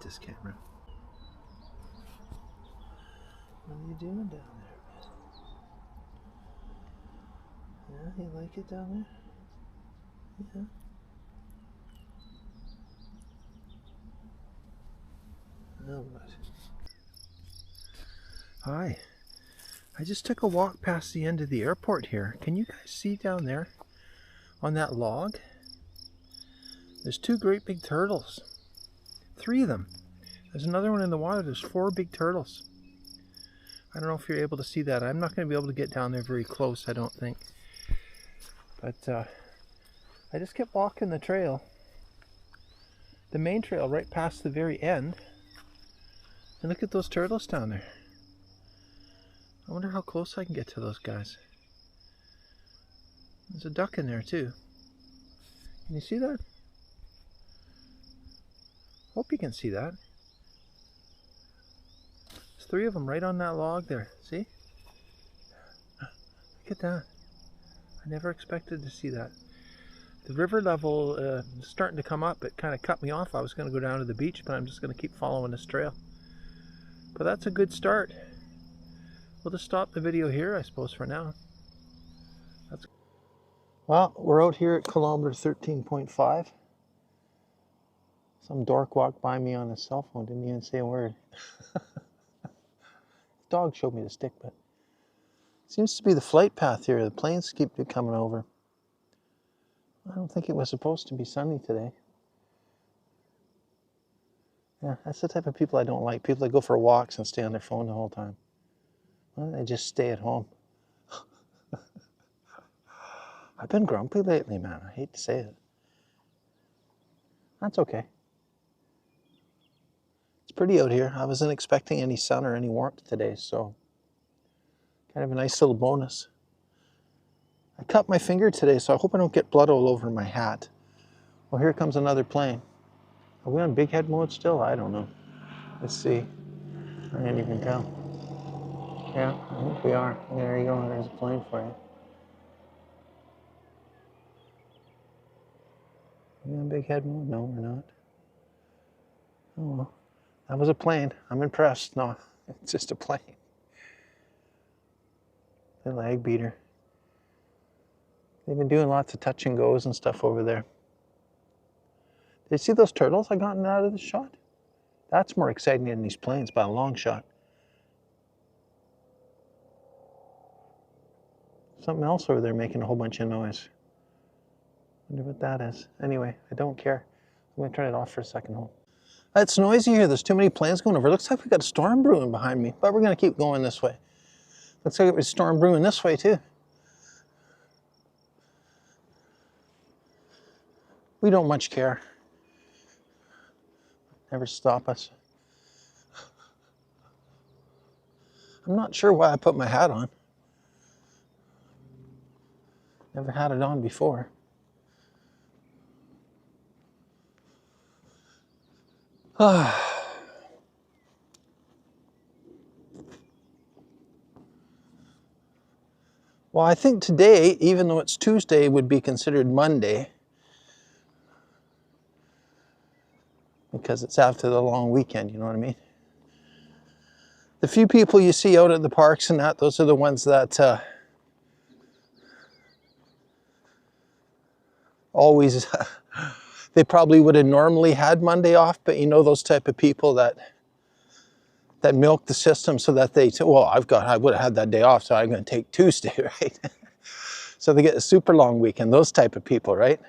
this camera. What are you doing down there? Yeah, you like it down there? Yeah. No, what? Hi. I just took a walk past the end of the airport here. Can you guys see down there on that log? There's two great big turtles. 3 of them. There's another one in the water. There's 4 big turtles. I don't know if you're able to see that. I'm not going to be able to get down there very close, I don't think. But I just kept walking the trail. The main trail right past the very end. And look at those turtles down there. I wonder how close I can get to those guys. There's a duck in there too. Can you see that? Hope you can see that. There's 3 of them right on that log there. See? Look at that. I never expected to see that. The river level is starting to come up. It kind of cut me off. I was going to go down to the beach, but I'm just going to keep following this trail. But that's a good start. We'll just stop the video here, I suppose, for now. Well, we're out here at kilometer 13.5. Some dork walked by me on his cell phone, didn't even say a word. Dog showed me the stick, but it seems to be the flight path here. The planes keep coming over. I don't think it was supposed to be sunny today. Yeah, that's the type of people I don't like. People that go for walks and stay on their phone the whole time. Why don't they just stay at home? I've been grumpy lately, man. I hate to say it. That's okay. It's pretty out here. I wasn't expecting any sun or any warmth today, so kind of a nice little bonus. I cut my finger today, so I hope I don't get blood all over my hat. Well, here comes another plane. Are we on big head mode still? I don't know. Let's see. I can't even tell. Yeah, I think we are. There you go. There's a plane for you. Are we on big head mode? No, we're not. Oh well. That was a plane. I'm impressed. No, it's just a plane. Little egg beater. They've been doing lots of touch and goes and stuff over there. Did you see those turtles I got out of the shot? That's more exciting than these planes by a long shot. Something else over there making a whole bunch of noise. Wonder what that is. Anyway, I don't care. I'm going to turn it off for a second. Hold. It's noisy here. There's too many planes going over. Looks like we got a storm brewing behind me, but we're going to keep going this way. Looks like it was a storm brewing this way too. We don't much care. Never stop us. I'm not sure why I put my hat on. Never had it on before. Well, I think today, even though it's Tuesday, would be considered Monday. Because it's after the long weekend, you know what I mean? The few people you see out at the parks and that, those are the ones that always, they probably would have normally had Monday off, but you know those type of people that milk the system so that they say, well, I would have had that day off, so I'm going to take Tuesday, right? So they get a super long weekend, those type of people, right?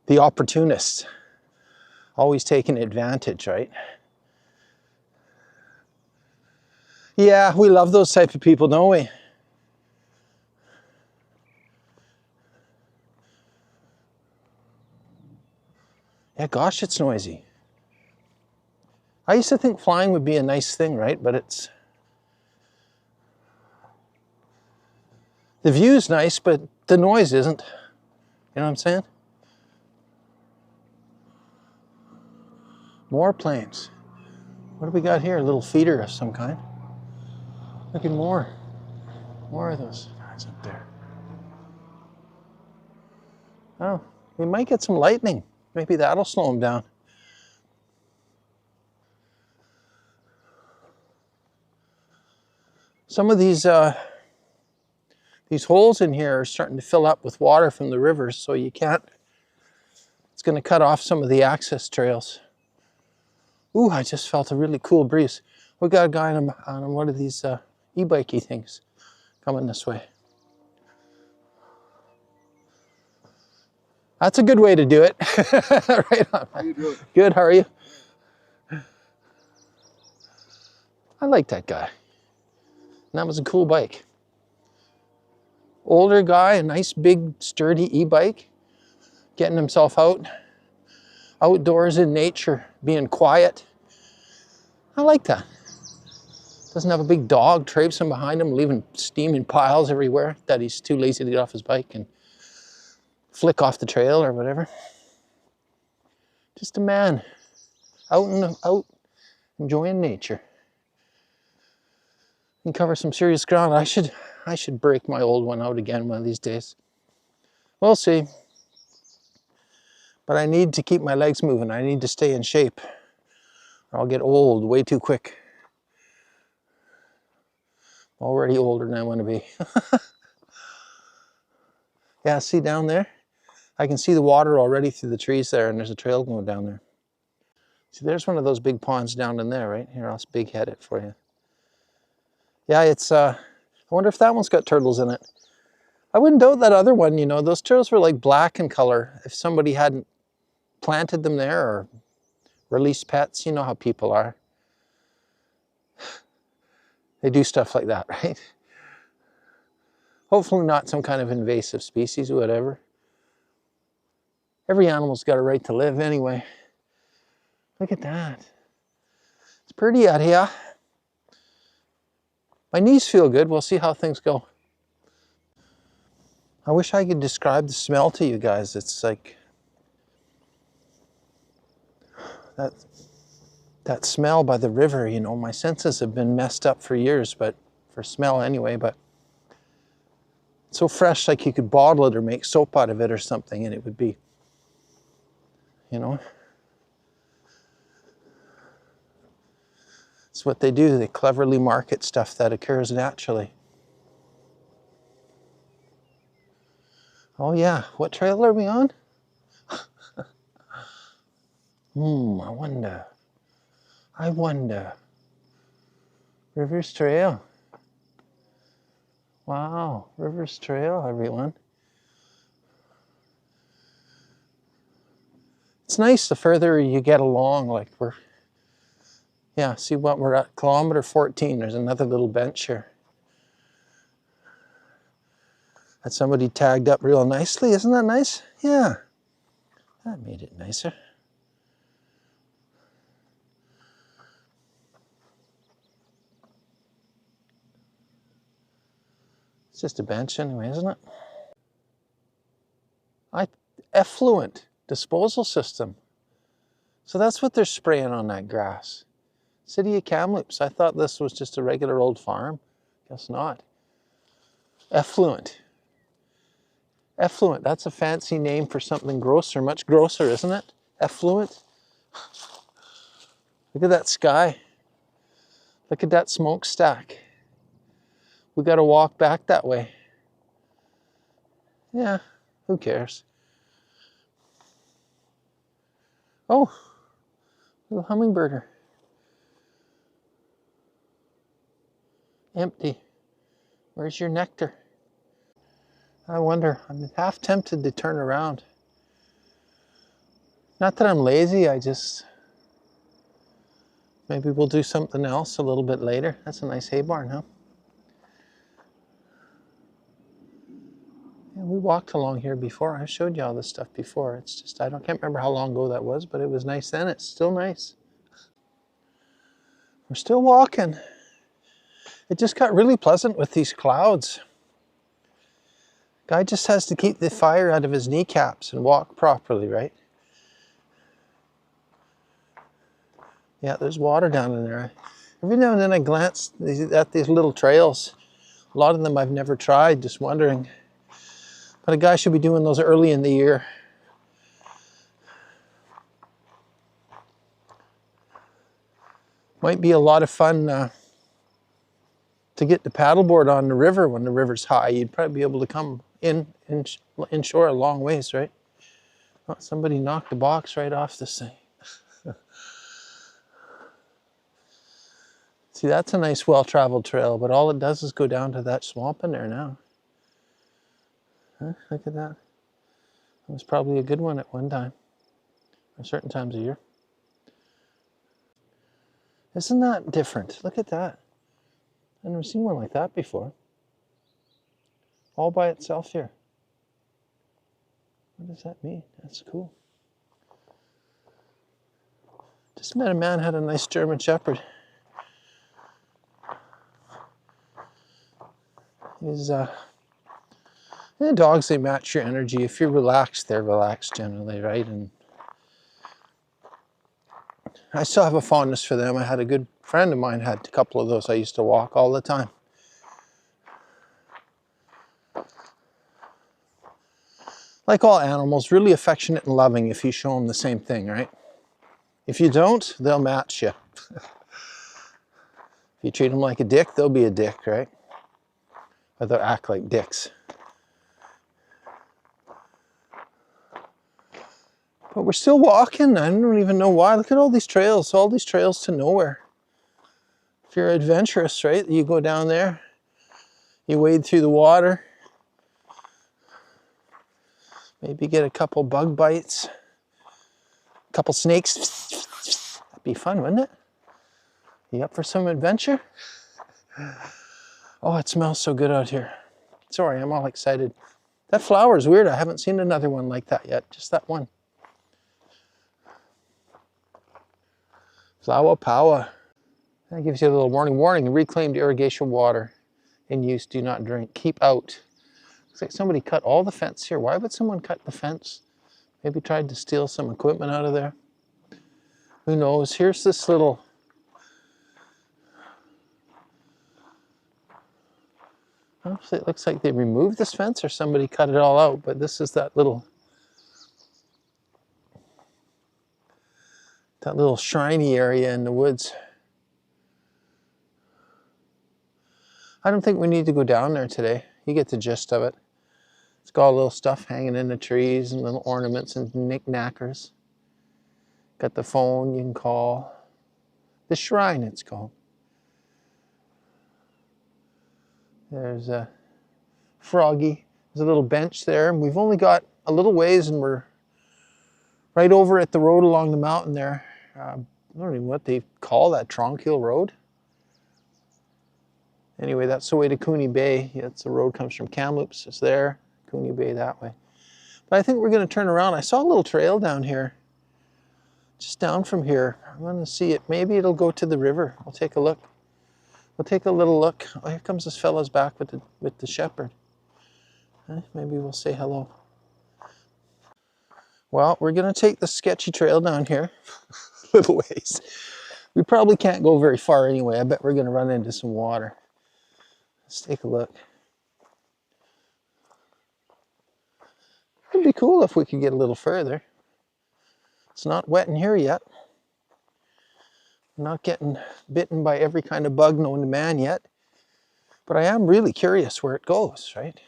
The opportunists, always taking advantage, right? Yeah, we love those type of people, don't we? Yeah, gosh, it's noisy. I used to think flying would be a nice thing, right? But it's... the view's nice, but the noise isn't. You know what I'm saying? More planes. What do we got here? A little feeder of some kind. Look at more. More of those guys up there. Oh, we might get some lightning. Maybe that'll slow them down. Some of these holes in here are starting to fill up with water from the rivers, so you can't, it's going to cut off some of the access trails. Ooh, I just felt a really cool breeze. We got a guy on one of these e-bikey things coming this way. That's a good way to do it. Right on. How you doing? Good, how are you? I like that guy. And that was a cool bike. Older guy, a nice big sturdy e-bike, getting himself outdoors in nature, being quiet. I like that. Doesn't have a big dog traipsing behind him, leaving steaming piles everywhere that he's too lazy to get off his bike and flick off the trail or whatever. Just a man out enjoying nature. And cover some serious ground. I should break my old one out again one of these days. We'll see. But I need to keep my legs moving. I need to stay in shape, or I'll get old way too quick. Already older than I want to be. Yeah, see down there? I can see the water already through the trees there, and there's a trail going down there. See, there's one of those big ponds down in there, right? Here, I'll big head it for you. Yeah, it's, I wonder if that one's got turtles in it. I wouldn't doubt that other one, you know, those turtles were like black in color. If somebody hadn't planted them there or released pets, you know how people are. They do stuff like that, right? Hopefully not some kind of invasive species or whatever. Every animal's got a right to live anyway. Look at that. It's pretty out here. My knees feel good. We'll see how things go. I wish I could describe the smell to you guys. It's like that smell by the river, you know. My senses have been messed up for years, but for smell anyway, but it's so fresh, like you could bottle it or make soap out of it or something, and it would be, you know. It's what they do. They cleverly market stuff that occurs naturally. Oh yeah, what trail are we on? I wonder. Rivers Trail. Wow, Rivers Trail, everyone. It's nice the further you get along, like yeah, see what we're at, kilometer 14, there's another little bench here. That somebody tagged up real nicely, isn't that nice? Yeah, that made it nicer. It's just a bench anyway, isn't it? Effluent disposal system. So that's what they're spraying on that grass. City of Kamloops. I thought this was just a regular old farm. Guess not. Effluent. Effluent, that's a fancy name for something grosser, much grosser, isn't it? Effluent. Look at that sky. Look at that smokestack. We got to walk back that way. Yeah, who cares? Oh, little hummingbirder. Empty. Where's your nectar? I wonder, I'm half tempted to turn around. Not that I'm lazy, maybe we'll do something else a little bit later. That's a nice hay barn, huh? Yeah, we walked along here before. I showed you all this stuff before. It's just, can't remember how long ago that was, but it was nice then. It's still nice. We're still walking. It just got really pleasant with these clouds. Guy just has to keep the fire out of his kneecaps and walk properly, right? Yeah, there's water down in there. Every now and then I glance at these little trails. A lot of them I've never tried, just wondering. But a guy should be doing those early in the year. Might be a lot of fun to get the paddleboard on the river when the river's high, you'd probably be able to come inshore a long ways, right? Oh, somebody knocked the box right off this thing. See, that's a nice well-traveled trail, but all it does is go down to that swamp in there now. Huh? Look at that. It was probably a good one at one time, or certain times of year. Isn't that different? Look at that. I've never seen one like that before. All by itself here. What does that mean? That's cool. Just met a man who had a nice German Shepherd. The dogs, they match your energy. If you're relaxed, they're relaxed generally, right? And I still have a fondness for them. I had a good friend of mine had a couple of those. I used to walk all the time. Like all animals, really affectionate and loving if you show them the same thing, right? If you don't, they'll match you. If you treat them like a dick, they'll be a dick, right? Or they'll act like dicks. But we're still walking. I don't even know why. Look at all these trails to nowhere. If you're adventurous, right, you go down there, you wade through the water, maybe get a couple bug bites, a couple snakes. That'd be fun, wouldn't it? You up for some adventure? Oh, it smells so good out here. Sorry, I'm all excited. That flower is weird. I haven't seen another one like that yet. Just that one. Flower power. That gives you a little warning. Warning, reclaimed irrigation water in use, do not drink. Keep out. Looks like somebody cut all the fence here. Why would someone cut the fence? Maybe tried to steal some equipment out of there. Who knows? Here's this little... Honestly, it looks like they removed this fence or somebody cut it all out, but this is that little shriny area in the woods. I don't think we need to go down there today. You get the gist of it. It's got little stuff hanging in the trees and little ornaments and knick-knackers. Got the phone you can call. The shrine, it's called. There's a froggy. There's a little bench there. And we've only got a little ways and we're right over at the road along the mountain there. I don't know what they call that, Tronquil Road. Anyway, that's the way to Cooney Bay. Yeah, the road comes from Kamloops. It's there. Cooney Bay that way. But I think we're going to turn around. I saw a little trail down here. Just down from here. I'm going to see it. Maybe it'll go to the river. We'll take a look. We'll take a little look. Oh, here comes this fella's back with the shepherd. Maybe we'll say hello. Well, we're going to take the sketchy trail down here. Little ways. We probably can't go very far anyway. I bet we're going to run into some water. Let's take a look. It'd be cool if we could get a little further. It's not wet in here yet. I'm not getting bitten by every kind of bug known to man yet. But I am really curious where it goes, right?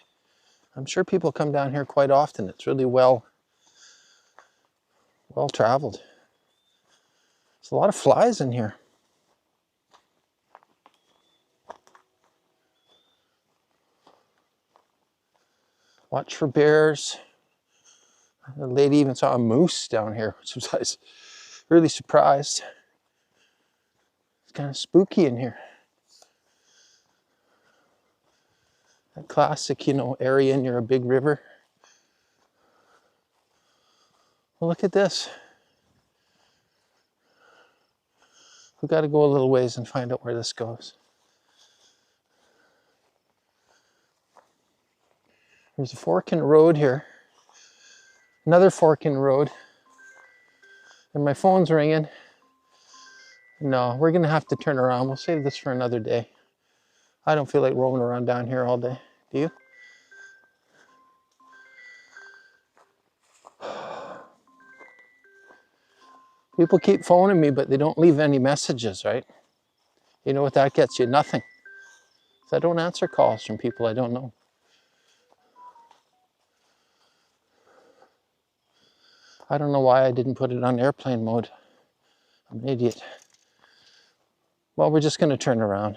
I'm sure people come down here quite often. It's really well traveled. There's a lot of flies in here. Watch for bears. The lady even saw a moose down here, which I was really surprised. It's kind of spooky in here. That classic, area near a big river. Well, look at this. We've got to go a little ways and find out where this goes. There's a fork in the road here. Another fork in the road. And my phone's ringing. No, we're going to have to turn around. We'll save this for another day. I don't feel like roaming around down here all day. Do you? People keep phoning me, but they don't leave any messages, right? You know what that gets you? Nothing. So I don't answer calls from people I don't know. I don't know why I didn't put it on airplane mode. I'm an idiot. Well, we're just going to turn around.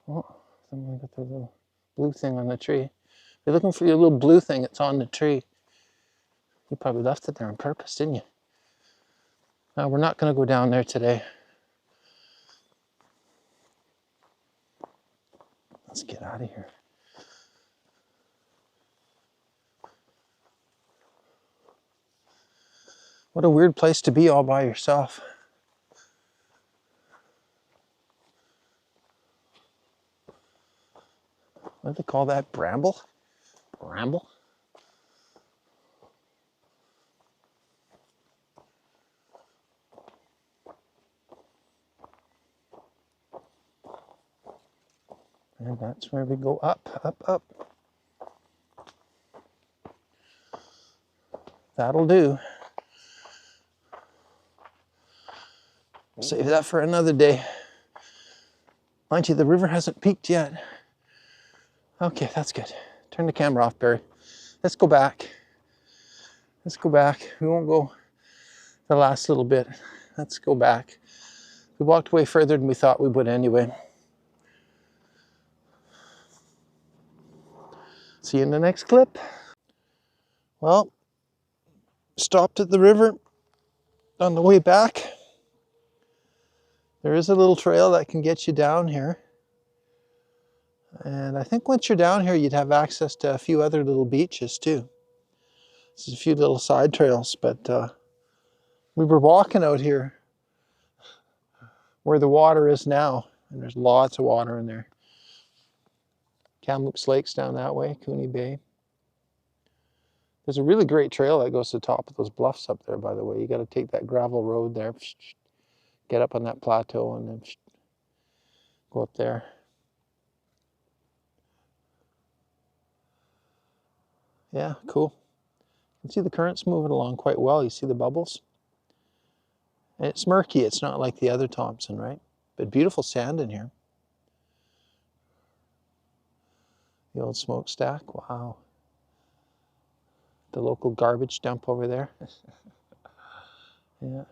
Oh, someone got the little blue thing on the tree. If you're looking for your little blue thing, it's on the tree. You probably left it there on purpose, didn't you? No, we're not going to go down there today. Let's get out of here. What a weird place to be all by yourself. What do they call that? Bramble? Bramble? And that's where we go up, up, up. That'll do. Save that for another day. Mind you, the river hasn't peaked yet. Okay, that's good. Turn the camera off, Barry. Let's go back. Let's go back. We won't go the last little bit. Let's go back. We walked way further than we thought we would anyway. See you in the next clip. Well, stopped at the river on the way back. There is a little trail that can get you down here. And I think once you're down here, you'd have access to a few other little beaches too. There's a few little side trails, but we were walking out here where the water is now, and there's lots of water in there. Kamloops Lake's down that way, Cooney Bay. There's a really great trail that goes to the top of those bluffs up there, by the way. You got to take that gravel road there, get up on that plateau, and then go up there. Yeah, cool. You can see the current's moving along quite well. You see the bubbles? And it's murky. It's not like the other Thompson, right? But beautiful sand in here. The old smokestack. Wow. The local garbage dump over there. Yeah.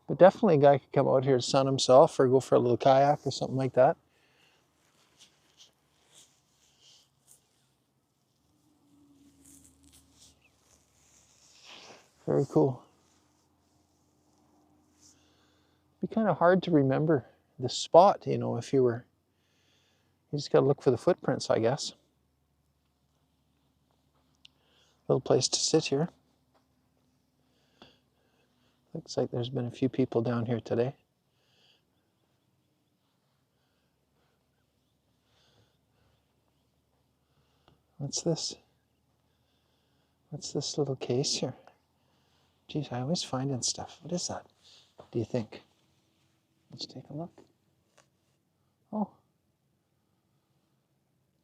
But definitely a guy could come out here to sun himself or go for a little kayak or something like that. Very cool. It'd be kind of hard to remember this spot, you know, if you were... You just got to look for the footprints, I guess. Little place to sit here. Looks like there's been a few people down here today. What's this? What's this little case here? Geez, I always find in stuff. What is that, do you think? Let's take a look. Oh.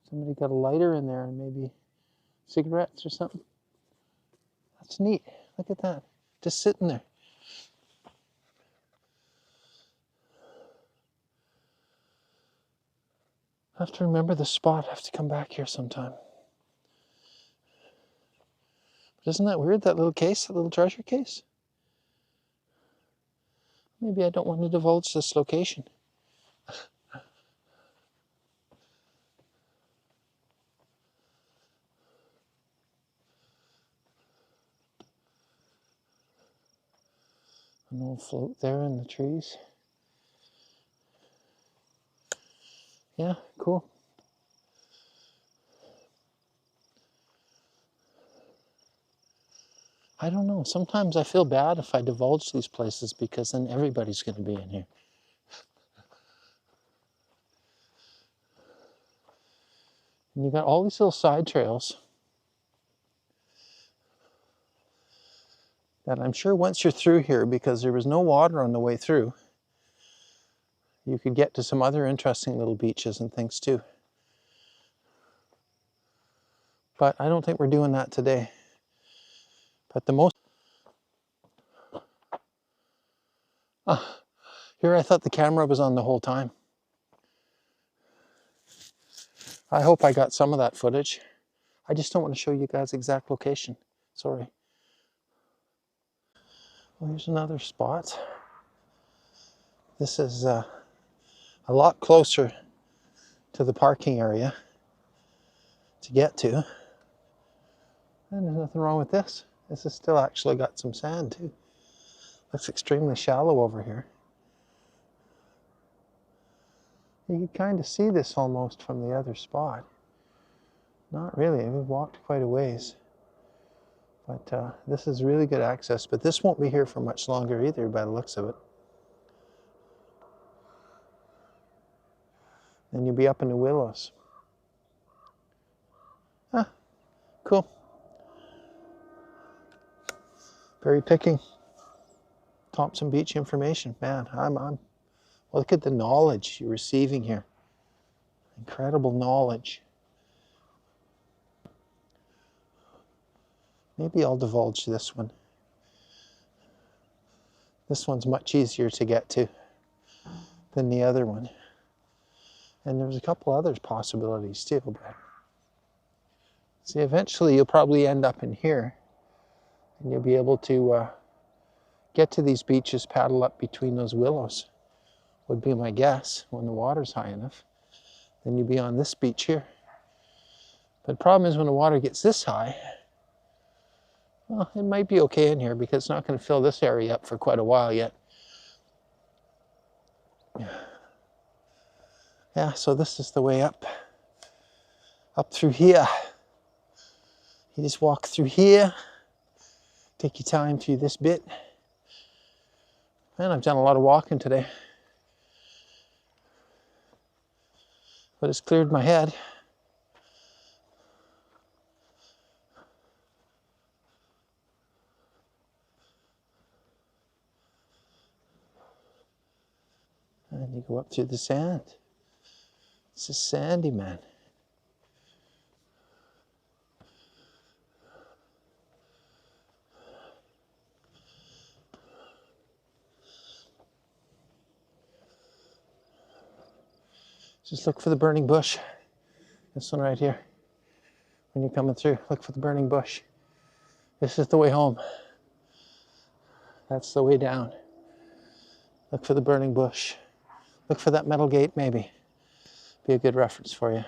Somebody got a lighter in there and maybe cigarettes or something. That's neat. Look at that. Just sitting there. I have to remember the spot. I have to come back here sometime. But isn't that weird, that little case, that little treasure case? Maybe I don't want to divulge this location. An old float there in the trees. Yeah, cool. I don't know. Sometimes I feel bad if I divulge these places because then everybody's going to be in here. And you got all these little side trails that I'm sure once you're through here, because there was no water on the way through, you could get to some other interesting little beaches and things too. But I don't think we're doing that today. But the most... Here I thought the camera was on the whole time. I hope I got some of that footage. I just don't want to show you guys exact location. Sorry. Well, here's another spot. This is a lot closer to the parking area to get to. And there's nothing wrong with this. This has still actually got some sand too. Looks extremely shallow over here. You can kind of see this almost from the other spot. Not really, we've walked quite a ways. But this is really good access, but this won't be here for much longer either by the looks of it. Then you'll be up in the willows. Ah, cool. Berry picking. Thompson Beach information. Man, well, look at the knowledge you're receiving here. Incredible knowledge. Maybe I'll divulge this one. This one's much easier to get to than the other one. And there's a couple other possibilities too. But see, eventually you'll probably end up in here. And you'll be able to get to these beaches, paddle up between those willows, would be my guess, when the water's high enough. Then you'll be on this beach here. But the problem is when the water gets this high, well, it might be okay in here because it's not going to fill this area up for quite a while yet. Yeah, so this is the way up through here. You just walk through here, take your time through this bit. Man, I've done a lot of walking today, but it's cleared my head. And you go up through the sand. This is sandy, man. Just look for the burning bush. This one right here. When you're coming through, look for the burning bush. This is the way home. That's the way down. Look for the burning bush. Look for that metal gate, maybe. Be a good reference for you.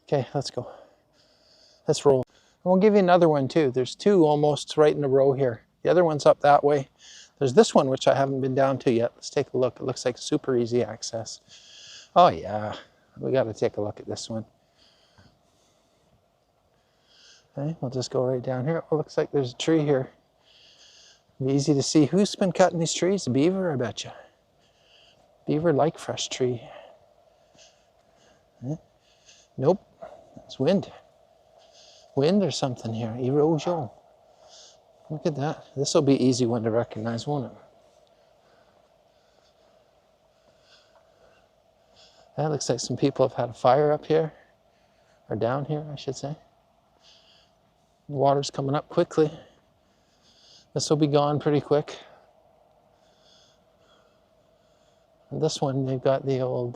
Okay, let's go. Let's roll. And we'll give you another one too. There's two almost right in a row here. The other one's up that way. There's this one, which I haven't been down to yet. Let's take a look. It looks like super easy access. Oh yeah, we got to take a look at this one. Okay, we'll just go right down here. Oh, looks like there's a tree here. It'll be easy to see who's been cutting these trees. The beaver, I bet you. Beaver like fresh tree. Nope, it's wind. Wind or something here. Erosion. Look at that. This will be an easy one to recognize, won't it? That looks like some people have had a fire up here, or down here, I should say. The water's coming up quickly. This will be gone pretty quick. And this one, they've got the old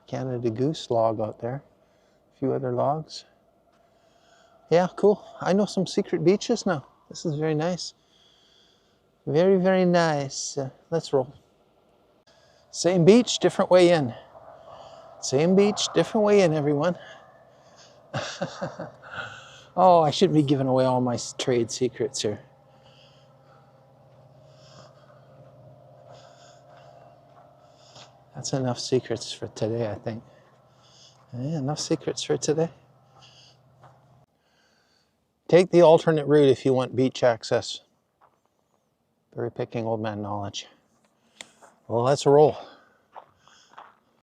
Canada Goose log out there. A few other logs. Yeah, cool. I know some secret beaches now. This is very nice. Very, very nice. Let's roll. Same beach, different way in. Same beach, different way in, everyone. Oh, I shouldn't be giving away all my trade secrets here. That's enough secrets for today, I think. Yeah, enough secrets for today. Take the alternate route if you want beach access. Berry picking, old man knowledge. Well, let's roll.